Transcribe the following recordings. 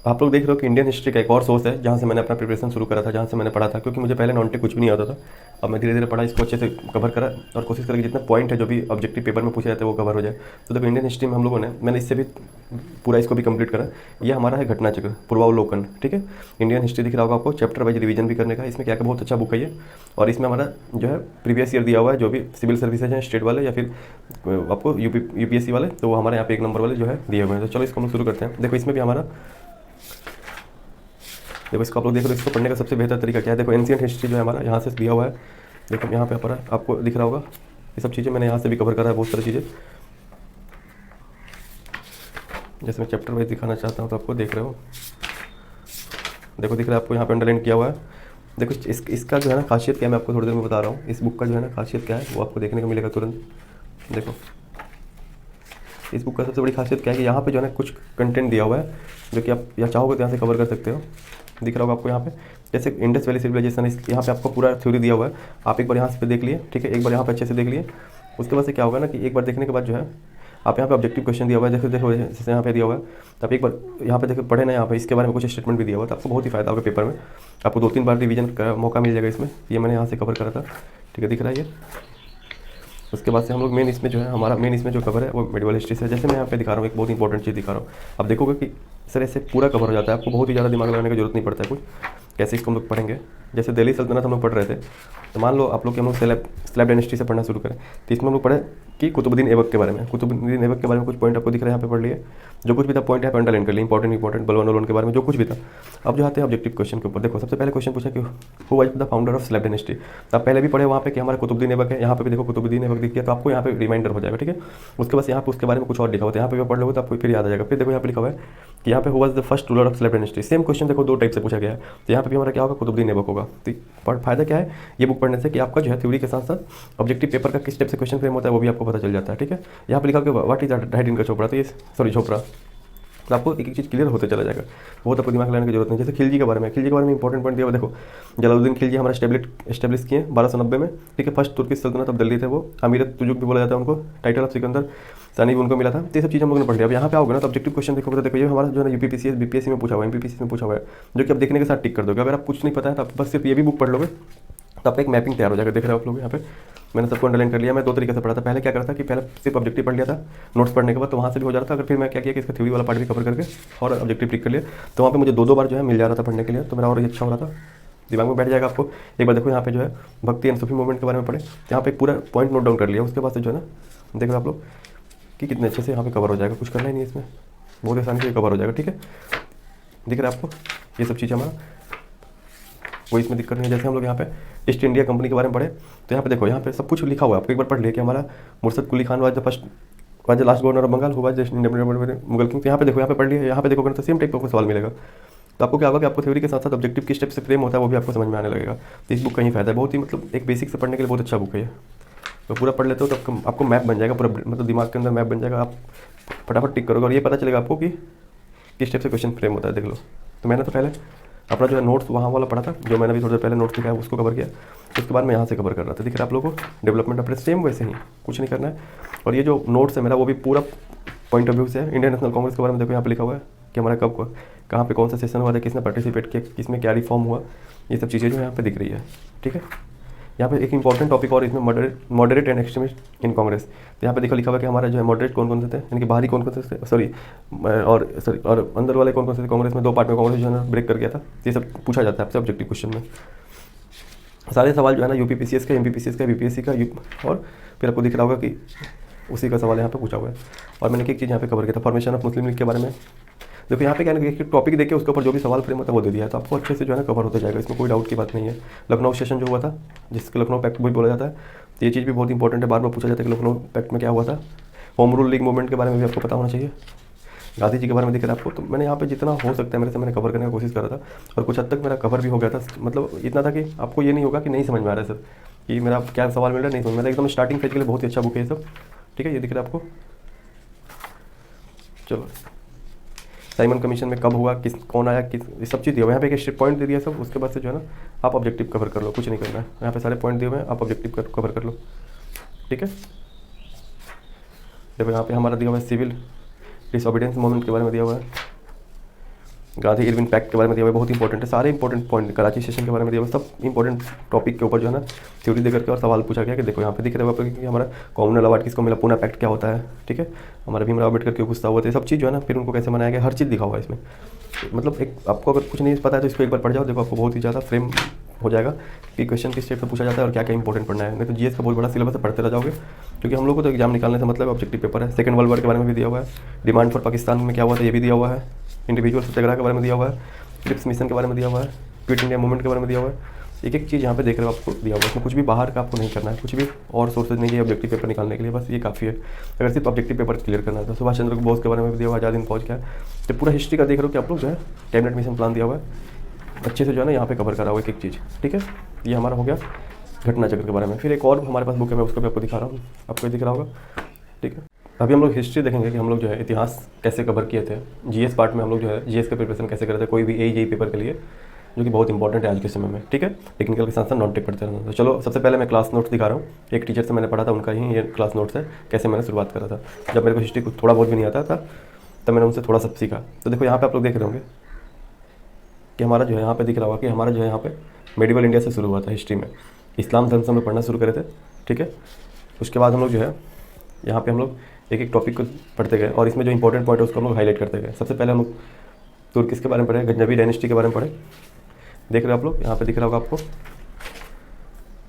आप लोग देख रहे हो कि इंडियन हिस्ट्री का एक और सोर्स है जहाँ से मैंने अपना प्रिपरेशन शुरू करा था, जहाँ से मैंने पढ़ा था, क्योंकि मुझे पहले नॉन टेक कुछ भी नहीं आता था। अब मैं धीरे धीरे पढ़ा, इसको अच्छे से कवर करा और कोशिश करा कि जितने पॉइंट है जो भी ऑब्जेक्टिव पेपर में पूछे जाते हैं वो कवर हो जाए। तो देखो इंडियन हिस्ट्री में हम लोगों ने, मैंने इससे भी पूरा इसको भी कंप्लीट करा। ये हमारा है घटना चक्र, पूर्वावलोकन, ठीक है। इंडियन हिस्ट्री दिख रहा होगा आपको, चैप्टर वाइज रिवीजन भी करने का। इसमें क्या बहुत अच्छा बुक है ये, और इसमें हमारा जो है प्रीवियस ईयर दिया हुआ है, जो भी सिविल सर्विसेज हैं स्टेट वाले या फिर आपको यूपीएससी वाले, तो वो हमारे यहाँ पे 1 नंबर वाले जो है दिए हुए हैं। तो चलो इसको हम शुरू करते हैं। देखो इसमें भी हमारा, देखो इसको आप लोग देख रहे हो, इसको पढ़ने का सबसे बेहतर तरीका क्या है। देखो एंशिएंट हिस्ट्री जो है हमारा यहाँ से दिया हुआ है। देखो यहाँ पे पर आपको दिख रहा होगा, ये सब चीज़ें मैंने यहाँ से भी कवर करा है, बहुत सारी चीज़ें। जैसे मैं चैप्टर वाइज दिखाना चाहता हूँ तो आपको देख रहे हो, देखो दिख रहा है आपको, यहाँ पे अंडरलाइन किया हुआ है। देखो इसका जो है ना खासियत क्या है, मैं आपको थोड़ी देर में बता रहा हूँ। इस बुक का जो है ना खासियत क्या है वो आपको देखने को मिलेगा तुरंत। देखो इस बुक का सबसे बड़ी खासियत क्या है कि यहाँ पे जो है ना कुछ कंटेंट दिया हुआ है जो कि आप या चाहोगे तो यहाँ से कवर कर सकते हो। दिख रहा होगा आपको यहाँ पे, जैसे इंडस वैली सिविलाइजेशन, यहाँ पे आपको पूरा थ्योरी दिया हुआ है। आप एक बार यहाँ पे देख लिए, ठीक है, एक बार यहाँ पे अच्छे से देख लिए। उसके बाद से क्या होगा ना कि एक बार देखने के बाद जो है आप यहाँ पे ऑब्जेक्टिव क्वेश्चन दिया हुआ है, जैसे देखो जैसे यहाँ पे दिया हुआ है, तो आप एक बार यहाँ पे देखो पढ़े ना, यहाँ पे इसके बारे में कुछ स्टेटमेंट भी दिया हुआ है, तो आपको बहुत ही फायदा होगा पेपर में। आपको 2-3 बार रिवीजन का मौका मिल जाएगा इसमें। ये मैंने यहाँ से कवर करा था, ठीक है, दिख रहा है ये। उसके बाद से हम लोग मेन इसमें जो है, हमारा मेन इसमें जो कवर है वो मेडिवल हिस्ट्री से। जैसे मैं यहाँ पे दिखा रहा हूँ, एक बहुत इंपॉर्टेंट चीज़ दिखा रहा हूँ, आप देखोगे कि सर ऐसे पूरा कवर हो जाता है, आपको बहुत ही ज़्यादा दिमाग लगाने की जरूरत नहीं पड़ता है कुछ। कैसे इसको हम लोग पढ़ेंगे, जैसे दिल्ली सल्तनत हम लोग पढ़ रहे थे, तो मान लो आप लोग कि हम लोग स्लैब डायनेस्टी से पढ़ना शुरू करें, तो इसमें हम लोग पढ़े कि कुतुबुद्दीन ऐबक के बारे में। कुतुबुद्दीन ऐबक के बारे में कुछ पॉइंट आपको दिख रहा है, यहाँ पे पढ़ लिए। जो कुछ भी था पॉइंट यहाँ पे अंडरलाइन कर लिए, इंपॉर्टेंट बलवन वलवन के बारे में जो कुछ भी था। अब जो आते हैं ऑब्जेक्टिव क्वेश्चन के ऊपर, देखो सबसे पहले क्वेश्चन पूछा कि who was the founder of slab dynasty. तो आप पहले भी पढ़े वहाँ पे कि हमारा कुतुबुद्दीन ऐबक है। यहाँ पे भी देखो कुतुबुद्दीन ऐबक दिख गया, तो आपको यहाँ पे रिमाइंडर हो जाएगा, ठीक है। उसके बाद यहाँ पे उसके बारे में कुछ और लिखा होता है, यहाँ पे भी पढ़ लोगे तो आपको फिर याद आ जाएगा। फिर देखो यहाँ पे लिखा हुआ है कि यहाँ पे who was the first ruler of slab dynasty. Same question देखो 2 टाइप से पूछा गया है, तो यहाँ पे भी हमारा क्या होगा, कुतुबुद्दीन ऐबक होगा। तो फायदा क्या है ये बुक पढ़ने से कि आपका जो है थ्योरी के साथ साथ ऑब्जेक्टिव पेपर का किस टाइप से क्वेश्चन फ्रेम होता है वो भी आपको पता चल जाता है, ठीक है। यहाँ पे लिखा कि व्हाट इज ढाई का चोपड़ा, तो ये सॉरी चोपड़ा, तो आपको एक एक चीज़ क्लियर होते चला जाएगा, बहुत आपको दिमाग लगाने की जरूरत नहीं। जैसे खिलजी के बारे में, खिलजी के बारे में इंपॉर्टेंट पॉइंट दिया हुआ, देखो जलालुद्दीन खिलजी हमारा स्टेब्लिश किए 1290 में, ठीक है। फर्स्ट तुर्की सल्तनत ऑफ दिल्ली थे वो, अमीरत तुजुक भी बोला जाता है उनको, टाइटल ऑफ सिकंदर सानी भी उनको मिला था। तो ये सब चीज़ हम लोगों ने पढ़ लिया। अब यहाँ पे आओगे ना तो ऑब्जेक्टिव क्वेश्चन देखोगे तो देखो ये हमारा जो है यूपीपीसीएस बीपीएससी में पूछा हुआ है, एमपीपीसी में पूछा हुआ है, जो कि आप देखने के साथ टिक कर दोगे। अगर आप कुछ नहीं पता है तो आप बस सिर्फ ये भी बुक पढ़ लोगे तो आपका एक मैपिंग तैयार हो जाएगा। देख रहे हो आप लोग यहाँ पे मैंने सबको अंडरलाइन कर लिया। मैं 2 तरीके से पढ़ा था, पहले क्या करता कि पहले सिर्फ ऑब्जेक्टिव पढ़ लिया था नोट्स पढ़ने के बाद, तो वहाँ से भी हो जा रहा था। अगर फिर मैं क्या किया कि इसका थ्योरी वाला पार्ट भी कवर करके और ऑब्जेक्टिव टिक कर लिया, तो वहाँ पे मुझे 2-2 बार जो है मिल जा रहा था पढ़ने के लिए, तो मेरा और ये अच्छा हो रहा था, दिमाग में बैठ जाएगा आपको। एक बार देखो यहाँ पे जो है भक्ति एंड सूफी मूवमेंट के बारे में पढ़े, यहाँ पे पूरा पॉइंट नोट डाउन कर लिया। उसके बाद से जो है ना देख रहे आप लोग कि कितने अच्छे से यहाँ पे कवर हो जाएगा, कुछ करना ही नहीं इसमें, बहुत आसानी से कवर हो जाएगा, ठीक है। दिख रहा है आपको ये सब चीज़ हमारा, कोई इसमें दिक्कत नहीं है। जैसे हम लोग यहाँ पे ईस्ट इंडिया कंपनी के बारे में पढ़े, तो यहाँ पे देखो यहाँ पे सब कुछ लिखा हुआ है, आपको एक बार पढ़ लिया कि हमारा Murshid Quli Khan was the first, was the last governor of Bengal, हुआ मुगल किंग। तो यहाँ पे देखो, यहाँ पे पढ़ लिया, यहाँ पे देखोगे तो सेम टाइप का सवाल मिलेगा। तो आपको क्या होगा कि आपको थ्योरी के साथ साथ ऑब्जेक्टिव किस स्टेप से फ्रेम होता है वो भी आपको समझ में आने लगेगा। तो इस बुक का ही फायदा है, बहुत ही मतलब एक बेसिक से पढ़ने के लिए बहुत अच्छा बुक है ये। तो पूरा पढ़ लेते हो तो आपको मैप बन जाएगा, पूरा मतलब दिमाग के अंदर मैप बन जाएगा, आप फटाफट टिक करोगे और ये पता चलेगा आपको कि किस टाइप से क्वेश्चन फ्रेम होता है। देख लो, तो मैंने तो पहले अपना जो है नोट्स वहाँ वाला पढ़ा था, जो मैंने भी थोड़ी देर पहले नोट्स लिखा है उसको कवर किया। उसके बाद मैं यहाँ से कवर कर रहा था, दिख रहा है आप लोगों को डेवलपमेंट अपने सेम वैसे ही, कुछ नहीं करना है। और ये जो नोट्स है मेरा वो भी पूरा पॉइंट ऑफ व्यू से है। इंडियन नेशनल कांग्रेस के बारे में देखो यहाँ पे लिखा हुआ है कि हमारा कब कहाँ पे कौन सा सेशन हुआ था, किसने पार्टिसिपेट किया, किसमें क्या रिफॉर्म हुआ, ये सब चीज़ें जो यहाँ पे दिख रही है, ठीक है। यहाँ पे एक इंपॉर्टेंट टॉपिक और इसमें मॉडरेट एंड एक्सट्रीमिस्ट इन कांग्रेस। तो यहाँ पे देखो लिखा हुआ है कि हमारा जो है मॉडरेट कौन कौन से थे, यानी कि बाहरी कौन कौन से थे, और अंदर वाले कौन कौन से थे। कांग्रेस में 2 पार्ट में कांग्रेस जो है ना ब्रेक कर गया था। ये सब पूछा जाता है आपसे ऑब्जेक्टिव क्वेश्चन में। सारे सवाल जो है ना यूपीपीसीएस का, एमपीपीसीएस का, बीपीएससी का, और फिर आपको दिख रहा होगा कि उसी का सवाल यहाँ पे पूछा हुआ है। और मैंने एक चीज़ यहाँ पे कवर किया था, फॉर्मेशन ऑफ मुस्लिम लीग के बारे में। देखो यहाँ पे क्या है कि टॉपिक देखिए उसके ऊपर जो भी सवाल फ्रेम होता है वो दे दिया है, तो आपको अच्छे से जो है ना कवर होता जाएगा, इसमें कोई डाउट की बात नहीं है। लखनऊ सेशन जो हुआ था, जिसके लखनऊ पैक्ट भी बोला जाता है, तो ये चीज़ भी बहुत इंपॉर्टेंट है, बार बार पूछा जाता है कि लखनऊ पैक्ट में क्या हुआ था। होम रूल लीग मूवमेंट के बारे में भी आपको पता होना चाहिए। गांधी जी के बारे में दिख रहा है आपको, तो मैंने यहाँ पे जितना हो सकता है मेरे से मैंने कवर करने की कोशिश करा था, और कुछ हद तक मेरा कवर भी हो गया था। मतलब इतना था कि आपको ये नहीं होगा कि नहीं समझ में आ रहा है सर कि मेरा क्या सवाल मिल रहा है, नहीं समझ में आ रहा। एकदम स्टार्टिंग फेज के लिए बहुत ही अच्छा बुक है ये सब, ठीक है। ये दिख रहा है आपको, चलो साइमन कमीशन में कब हुआ, किस कौन आया, किस, ये सब चीज़ दिया हुआ है। यहाँ पे एक पॉइंट दे दिया सब, उसके बाद से जो है ना आप ऑब्जेक्टिव कवर कर लो, कुछ नहीं करना है। यहाँ पे सारे पॉइंट दिए हुए हैं, आप ऑब्जेक्टिव कवर कर लो, ठीक है। देखो यहाँ पे हमारा दिया हुआ है सिविल डिसओबीडियंस मूवमेंट के बारे में दिया हुआ है, गांधी इरविन पैक्ट के बारे में दिया हुआ है, बहुत इंपॉर्टेंट है। सारे इंपॉर्टेंट पॉइंट, कराची सेशन के बारे में दिया हुआ है, सब इंपॉर्टेंट टॉपिक के ऊपर जो है ना थ्योरी दे करके और सवाल पूछा गया कि देखो यहाँ पे दिख रहा है आपको कि हमारा कॉमनल अवार्ड किसको मिला, पूना पैक्ट क्या होता है, ठीक है, हमारा भीमराव अम्बेडकर क्यों गुस्सा हुआ था, सब चीज़ जो है ना फिर उनको कैसे मनाया गया, हर चीज़ दिखा हुआ है इसमें। मतलब एक आपको अगर कुछ नहीं पता है तो इसको एक बार पढ़ जाओ, देखो आपको बहुत ही ज़्यादा फ्रेम हो जाएगा कि क्वेश्चन किस टाइप से पूछा जाता है और क्या क्या इंपॉर्टेंट पढ़ना है। नहीं तो जीएस का बहुत बड़ा सिलेबस है, पढ़ते रह जाओगे, क्योंकि हम लोग को तो एग्जाम निकालने से मतलब ऑब्जेक्टिव पेपर है। सेकंड वर्ल्ड वॉर के बारे में भी दिया हुआ है, डिमांड फॉर पाकिस्तान में क्या हुआ था ये भी दिया हुआ है, इंडिविजुअल सत्याग्रह के बारे में दिया हुआ है, क्रिप्स मिशन के बारे में दिया हुआ है, क्विट इंडिया मूवमेंट के बारे में दिया हुआ है। एक एक चीज़ यहाँ पे देख रहे हो आपको दिया हुआ है, इसमें कुछ भी बाहर का आपको नहीं करना है, कुछ भी और सोर्सेज नहीं है ऑब्जेक्टिव पेपर निकालने के लिए, बस ये काफ़ी है अगर सिर्फ ऑब्जेक्टिव पेपर क्लियर करना है। तो सुभाष चंद्र बोस के बारे में भी दिया हुआ है, आज़ाद हिंद फौज क्या है, तो पूरा हिस्ट्री का देख रहे हो कि आप लोग जो है कैबिनेट मिशन प्लान दिया हुआ है, अच्छे से जो है ना यहाँ पे कवर करा हुआ है एक एक चीज़, ठीक है। ये हमारा हो गया घटना चक्र के बारे में। फिर एक और हमारे पास बुक है, मैं उसको भी आपको दिखा रहा हूँ, आपको दिख रहा होगा, ठीक है। अभी हम लोग हिस्ट्री देखेंगे कि हम लोग जो है इतिहास कैसे कवर किए थे, जीएस पार्ट में हम लोग जो है जीएस का प्रिपरेशन कैसे करे थे कोई भी एजेई पेपर के लिए, जो कि बहुत इंपॉर्टेंट है आज के समय में, ठीक है। टेक्निकल के साथ साथ नॉन टेक पढ़ते रहना। तो चलो सबसे पहले मैं क्लास नोट्स दिखा रहा हूँ, एक टीचर से मैंने पढ़ा था, उनका ही ये क्लास नोट्स है, कैसे मैंने शुरुआत करा था। जब मेरे को हिस्ट्री कुछ थोड़ा बहुत भी नहीं आता था तब मैंने उनसे थोड़ा सा सीखा। तो देखो यहाँ पे आप लोग देख रहे होंगे कि हमारा जो है यहाँ पे दिख रहा होगा कि हमारा जो है यहाँ पे मेडिवल इंडिया से शुरू हुआ था हिस्ट्री में, इस्लाम धर्म से हम लोग पढ़ना शुरू करे थे, ठीक है। उसके बाद हम लोग जो है यहाँ पे हम लोग एक एक टॉपिक को पढ़ते गए और इसमें जो इंपॉर्टेंट पॉइंट है उसको हम लोग हाईलाइट करते गए। सबसे पहले हम लोग तुर्किस के बारे में पढ़े, गजनवी डायनेस्टी के बारे में पढ़े, देख रहे हो आप लोग यहाँ पे दिख रहा होगा आपको,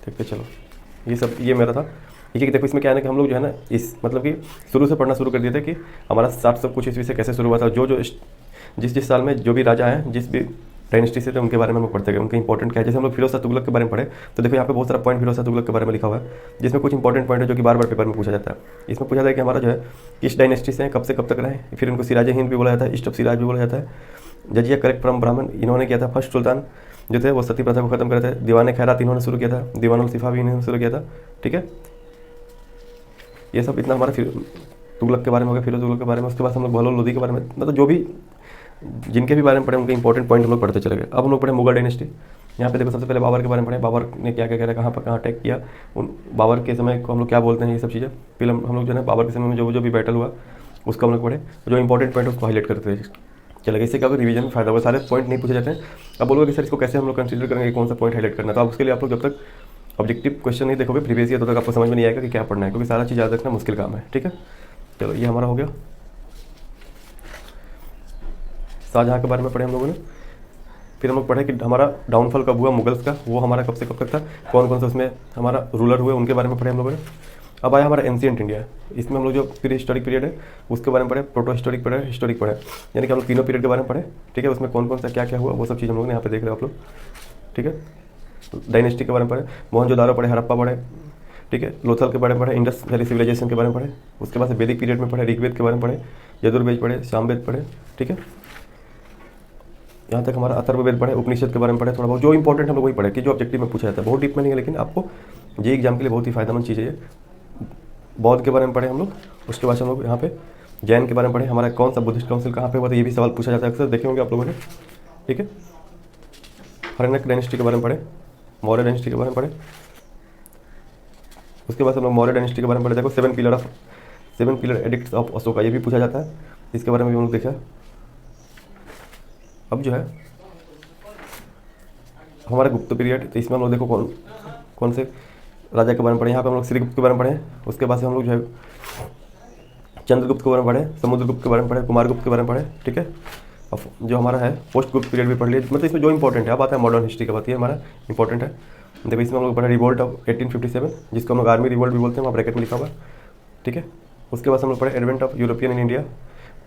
ठीक है। चलो ये सब ये मेरा था, ठीक है। देखो इसमें क्या है ना कि हम लोग जो है ना इस मतलब कि शुरू से पढ़ना शुरू कर दिए थे कि हमारा 700 कुछ ईस्वी से कैसे शुरू हुआ था, जो जो जिस साल में जो भी राजा हैं, जिस भी डायनेस्टी से थे उनके बारे में हम लोग पढ़ते गए, उनके इंपॉर्टेंट क्या है। जैसे हम लोग फिरोज शाह तुगलक के बारे में पढ़े तो देखो यहाँ पे बहुत सारा पॉइंट फिरोज शाह तुगलक के बारे में लिखा हुआ है, जिसमें कुछ इंपॉर्टेंट पॉइंट है जो कि बार बार पेपर में पूछा जाता है। इसमें पूछा जाता है कि हमारा जो है किस डायनेस्टी से कब से कब तक रहे, फिर उनको सिराज हिंद भी बोला जाता है, ईस्ट ऑफ सिराज भी बोला जाता है, जजिया करेक्ट फ्रॉम ब्राह्मण इन्होंने किया था, फर्स्ट सुल्तान जो थे वो सती प्रथा को खत्म करे थे, दीवान खैरात इन्होंने शुरू किया था, दीवान उल सिफा भी इन्होंने शुरू किया था, ठीक है। ये सब इतना हमारा तुगलक के बारे में हो गया, फिरोज तुगलक के बारे में। उसके बाद हम लोग बहलोल लोदी के बारे में, मतलब जो भी जिनके भी बारे में पढ़े उनके इंपॉर्टेंट पॉइंट हम लोग पढ़ते चले गए। अब हम लोग पढ़े मुगल डायनेस्टी। यहाँ पे देखो सबसे पहले बाबर के बारे में पढ़े, बाबर ने क्या क्या करा, कहाँ पर कहाँ अटैक किया, उन बाबर के समय को हम लोग क्या बोलते हैं, ये सब चीज़ें फिर हम लोग जो है बाबर के समय में जो भी बैटल हुआ उसको हम लोग पढ़े, जो इंपॉर्टेंट पॉइंट उसको हाईलाइट करते थे चलेगा। इससे क्या होगा, रिवीजन में फायदा होगा, सारे पॉइंट नहीं पूछे जाते हैं। अब बोलोगे कि सर इसको कैसे हम लोग कंसीडर करेंगे, कौन सा पॉइंट हाईलाइट करना है, तो आप उसके लिए आप लोग जब तक ऑब्जेक्टिव क्वेश्चन नहीं देखोगे प्रीवियस ईयर, तब तक आपको समझ में नहीं आएगा कि क्या पढ़ना है, क्योंकि सारा चीज़ याद रखना मुश्किल काम है, ठीक है। चलो ये हमारा हो गया। शाहजहाँ के बारे में पढ़े हम लोगों ने। फिर हम लोग पढ़े कि हमारा डाउनफॉल कब हुआ मुगल्स का, वो हमारा कब से कब तक था, कौन कौन से उसमें हमारा रूलर हुए उनके बारे में पढ़े हम लोगों ने। अब आया हमारा एंशिएंट इंडिया, इसमें हम लोग जो प्री हिस्टोरिक पीरियड है उसके बारे में पढ़े, प्रोटो हिस्टोरिक पढ़े, हिस्टोरिक पढ़े, यानी कि हम लोग तीनों पीरियड के बारे में पढ़े, ठीक है। उसमें कौन कौन सा क्या क्या हुआ वो सब चीज़ हम लोग यहाँ पे देख रहे हो आप लोग, ठीक है। डायनेस्टी के बारे में पढ़े, मोहनजोदारो पढ़े, हड़प्पा पढ़े, ठीक है। लोथल के बारे में पढ़े, इंडस वैली सिविलाइजेशन के बारे में पढ़े। उसके बाद से वैदिक पीरियड में पढ़े, ऋग्वेद के बारे में पढ़े, यजुर्वेद पढ़े, सामवेद पढ़े, ठीक है। यहाँ तक हमारा अथर्ववेद पढ़े, उपनिषद के बारे में पढ़े, थोड़ा बहुत जो इंपॉर्टेंट हम लोग वही पढ़े कि जो ऑब्जेक्टिव में पूछा जाता है, बहुत डीप में नहीं है, लेकिन आपको ये एग्जाम के लिए बहुत ही फायदेमंद चीज़ है ये। बौद्ध के बारे में पढ़े हम लोग। उसके बाद हम लोग यहाँ पे जैन के बारे में पढ़े, हमारा कौन सा बुद्धिस्ट काउंसिल कहाँ पे हुआ था ये भी सवाल पूछा जाता है अक्सर, देखे होंगे आप लोगों ने, ठीक है। हर्णक डायनेस्टी के बारे में पढ़े, मौर्य डायनेस्टी के बारे में पढ़े। उसके बाद हम लोग मौर्य डायनेस्टी के बारे में पढ़े, देखो seven pillar addicts of Ashoka ये भी पूछा जाता है, इसके बारे में भी हम लोग देखा। अब जो है हमारा गुप्त पीरियड, तो इसमें हम लोग देखो कौन से राजा के बारे में पढ़े। यहाँ पे हम लोग श्रीगुप्त के बारे में पढ़े। उसके बाद से हम लोग जो है चंद्रगुप्त के बारे में पढ़े, समुद्रगुप्त के बारे में पढ़े, कुमारगुप्त के बारे में पढ़े, ठीक है। अब जो हमारा है पोस्ट गुप्त पीरियड भी पढ़ लिया, मतलब इसमें जो इंपॉर्टेंट है। अब आता है मॉडर्न हिस्ट्री का बात, ये हमारा इंपॉर्टेंट है। देखो इसमें हम लोग पढ़े रिवोल्ट ऑफ 1857, जिसको हम लोग आर्मी रिवोल्ट भी बोलते हैं, वहाँ ब्रैकेट में लिखा हुआ है, ठीक है। उसके बाद हम लोग पढ़े advent of European in India,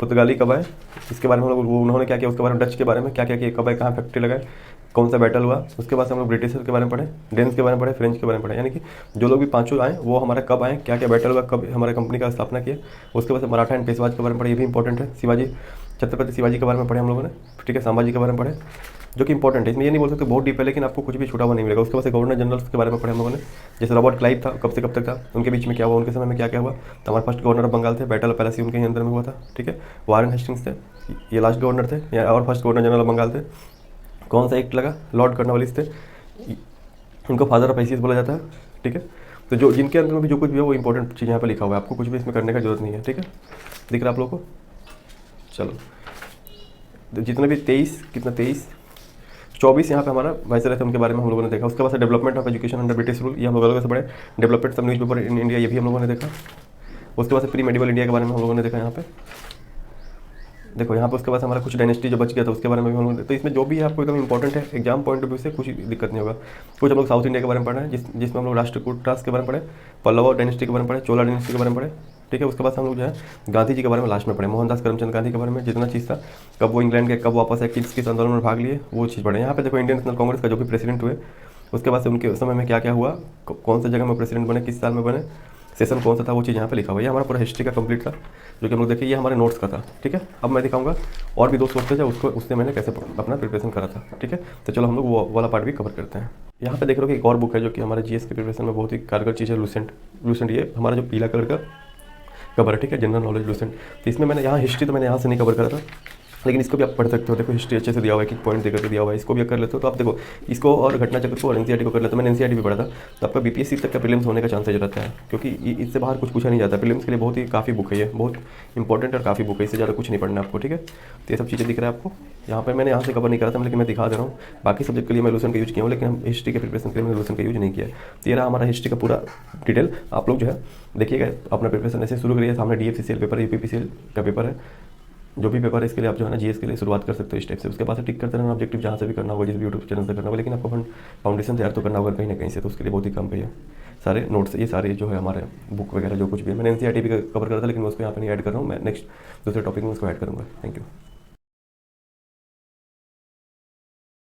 पुर्तगाली कब आए, इसके बारे में हम लोग उन्होंने क्या किया, उसके बारे में डच के बारे में क्या क्या किया, कब आए, कहाँ फैक्ट्री लगाए, कौन सा बैटल हुआ। उसके बाद हम लोग ब्रिटिशर के बारे में पढ़े, डेन्स के बारे में पढ़े, फ्रेंच के बारे में पढ़े, यानी कि जो लोग भी पांचों आए वो हमारा कब आए, क्या क्या बैटल हुआ, कब हमारे कंपनी का स्थापना किया। उसके बाद मराठा एंड पेशवाज के बारे में पढ़े, ये भी इंपॉर्टेंट है। शिवाजी छत्रपति शिवाजी के बारे में पढ़े हम लोगों ने, ठीक है। संभाजी के बारे में पढ़े, जो कि इंपॉर्टेंट है। इसमें ये नहीं बोल सकते बहुत डीप है, लेकिन आपको कुछ भी छूटा हुआ नहीं मिलेगा। उसके बाद गवर्नर जनरल के बारे में पढ़े हम लोगों ने, जैसे रॉबर्ट क्लाइव था, कब से कब तक था, उनके बीच में क्या हुआ, उनके समय में क्या क्या हुआ। तो हमारे फर्स्ट गवर्नर ऑफ बंगाल थे, बैटल ऑफ प्लेसी उनके ही अंदर में हुआ था, ठीक है। वारेन हेस्टिंग्स थे, ये लास्ट गवर्नर थे और first governor general of Bengal थे। कौन सा एक्ट लगा, लॉर्ड कॉर्नवालिस थे, उनको फादर ऑफ आईसीएस बोला जाता है, ठीक है। तो जो जिनके अंदर में भी जो कुछ भी है वो इंपॉर्टेंट चीज़ यहाँ पे लिखा हुआ है, आपको कुछ भी इसमें करने का जरूरत नहीं है, ठीक है। दिख रहा है आप लोगों को। चलो जितने भी 24 यहाँ पे हमारा वाइसराय थे उनके बारे में हम लोगों ने देखा। उसके बाद से development of education under British rule, ये हम लोग अलग से पढ़े। Development of newspaper in India, ये भी हम लोगों ने देखा। उसके बाद से प्री मेडिवल इंडिया के बारे में हम लोगों ने देखा। यहाँ पे देखो, यहाँ पे उसके बाद हमारा कुछ डायनेस्टी जो बच गया था उसके बारे में भी हम लोग, तो इसमें जो भी है आपको एकदम इंपॉर्टेंट है एग्जाम पॉइंट ऑफ व्यू से, कुछ दिक्कत नहीं होगा। कुछ हम लोग साउथ इंडिया के बारे में पढ़े हैं, जिसमें हम लोग राष्ट्रकूट राष्ट्र के बारे में पढ़े, पल्लव डायनेस्टी के बारे में पढ़े, चोला डायनेस्टी के बारे में पढ़े, ठीक है। उसके बाद हम लोग जो है गांधी जी के बारे में लास्ट में पढ़े, मोहनदास करमचंद गांधी के बारे में जितना चीज़ था, कब वो इंग्लैंड के, कब वापस आए, किस आंदोलन में भाग लिए, वो चीज़ पढ़े। यहाँ पे देखो इंडियन नेशनल कांग्रेस का जो भी प्रेसिडेंट हुए, उसके बाद से उनके समय में क्या क्या हुआ, कौन सी जगह में प्रेसिडेंट बने, किस साल में बने, सेशन कौन सा था, वो चीज़ यहाँ पे लिखा हुआ है। ये हमारा पूरा हिस्ट्री का कंप्लीट था, जो कि हम लोग देखिए, ये हमारे नोट्स का था, ठीक है। अब मैं दिखाऊंगा और भी 2 सोर्सेज है, उससे मैंने कैसे अपना प्रिपरेशन करा था, ठीक है। तो चलो हम लोग वो वाला पार्ट भी कवर करते हैं। यहाँ पे देख रहे हो कि एक और बुक है जो कि हमारे जीएस के प्रिपरेशन में बहुत ही कारगर चीज़ है, लूसेंट। ये हमारा जो पीला कलर का कवर है, ठीक है, जनरल नॉलेज लूसेंट। तो इसमें मैंने यहाँ हिस्ट्री तो मैंने यहाँ से नहीं कवर करा था, लेकिन इसको भी आप पढ़ सकते हो। देखो हिस्ट्री अच्छे से दिया हुआ है, कि पॉइंट देकर दिया हुआ है, इसको भी कर लेते हो तो आप देखो इसको और घटना चक्र को और एनसीईआरटी को कर लेते हो। मैंने एनसीईआरटी भी पढ़ा था, तो आपका बीपीएससी तक का प्रीलिम्स होने का चांसेज रहता है, क्योंकि इससे बाहर कुछ पूछा नहीं जाता। प्रीलिम्स के लिए बहुत ही काफ़ी बुक है, ये बहुत इंपॉर्टेंट और काफ़ी बुक है, इससे ज़्यादा कुछ नहीं पढ़ना आपको, ठीक है। तो ये सब चीज़ें दिख रहा है आपको यहाँ पर। मैंने यहाँ से कवर नहीं करा था, लेकिन मैं दिखा दे रहा हूँ। बाकी सब्जेक्ट के लिए मैं लूसेंट का यूज़ किया हूँ, लेकिन हम हिस्ट्री के प्रिपरेशन के लिए मैंने लूसेंट का यूज़ नहीं किया। तो ये रहा हमारा हिस्ट्री का पूरा डिटेल। आप लोग जो है देखिएगा, अपना प्रिपरेशन ऐसे शुरू करिए। सामने DFCCL पेपर है, यूपीपीसीएल का पेपर है, जो भी पेपर है इसके लिए आप जो है ना जीएस के लिए शुरुआत कर सकते हो इस टाइप से। उसके बाद से टिक करते रहना ऑब्जेक्टिव, जहाँ से भी करना होगा, जिस भी यूट्यूब चैनल से करना होगा, लेकिन आपको फाउंडेशन तैयार तो करना होगा कहीं ना कहीं से। तो उसके लिए बहुत ही कम पे है सारे नोट्स, ये सारे जो है हमारे बुक वगैरह जो कुछ भी है। मैंने एनसीईआरटी भी कवर करा था, लेकिन मैं उसको यहाँ पे नहीं ऐड कर रहा हूँ। मैं नेक्स्ट दूसरे टॉपिक में उसको ऐड करूँगा। Thank you.